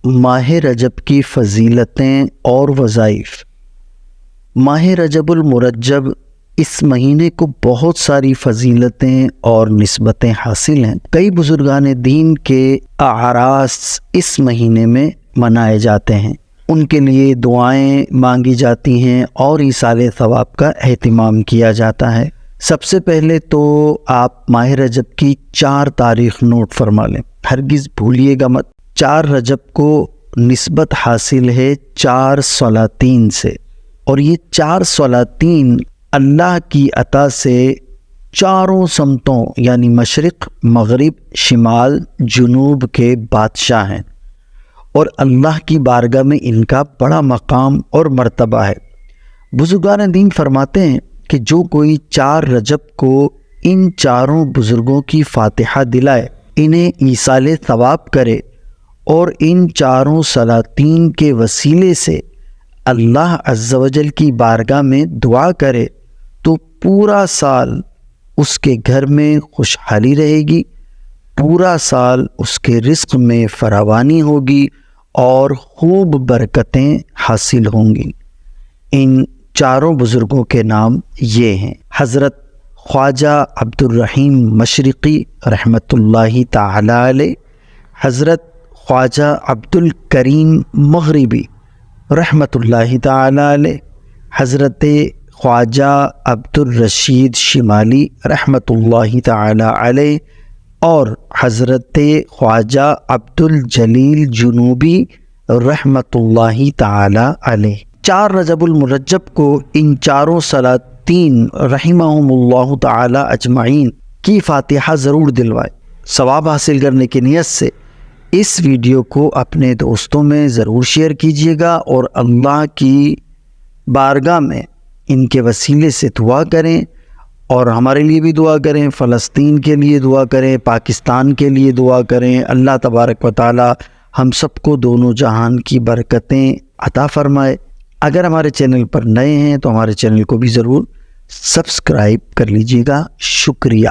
ماہ رجب کی فضیلتیں اور وظائف۔ ماہ رجب المرجب اس مہینے کو بہت ساری فضیلتیں اور نسبتیں حاصل ہیں۔ کئی بزرگان دین کے اعراس اس مہینے میں منائے جاتے ہیں، ان کے لیے دعائیں مانگی جاتی ہیں اور ایصال ثواب کا اہتمام کیا جاتا ہے۔ سب سے پہلے تو آپ ماہ رجب کی 4 تاریخ نوٹ فرما لیں، ہرگز بھولیے گا مت۔ 4 رجب کو نسبت حاصل ہے 4 سلاطین سے، اور یہ 4 سلاطین اللہ کی عطا سے چاروں سمتوں یعنی مشرق، مغرب، شمال، جنوب کے بادشاہ ہیں، اور اللہ کی بارگاہ میں ان کا بڑا مقام اور مرتبہ ہے۔ بزرگان دین فرماتے ہیں کہ جو کوئی 4 رجب کو ان چاروں بزرگوں کی فاتحہ دلائے، انہیں ایصال ثواب کرے اور ان چاروں سلاطین کے وسیلے سے اللہ عز و جل کی بارگاہ میں دعا کرے، تو پورا سال اس کے گھر میں خوشحالی رہے گی، پورا سال اس کے رزق میں فراوانی ہوگی اور خوب برکتیں حاصل ہوں گی۔ ان چاروں بزرگوں کے نام یہ ہیں: حضرت خواجہ عبد الرحیم مشرقی رحمۃ اللہ تعالی علیہ، حضرت خواجہ عبد الکریم مغربی رحمۃ اللہ تعالی علیہ، حضرت خواجہ عبد الرشید شمالی رحمۃ اللہ تعالی علیہ، اور حضرت خواجہ عبد الجلیل جنوبی رحمۃ اللہ تعالی علیہ۔ 4 رجب المرجب کو ان چاروں سلاطین رحمہم اللہ تعالی اجمعین کی فاتحہ ضرور دلوائے۔ ثواب حاصل کرنے کی نیت سے اس ویڈیو کو اپنے دوستوں میں ضرور شیئر کیجیے گا، اور اللہ کی بارگاہ میں ان کے وسیلے سے دعا کریں، اور ہمارے لیے بھی دعا کریں، فلسطین کے لیے دعا کریں، پاکستان کے لیے دعا کریں۔ اللہ تبارک و تعالی ہم سب کو دونوں جہان کی برکتیں عطا فرمائے۔ اگر ہمارے چینل پر نئے ہیں تو ہمارے چینل کو بھی ضرور سبسکرائب کر لیجیے گا۔ شکریہ۔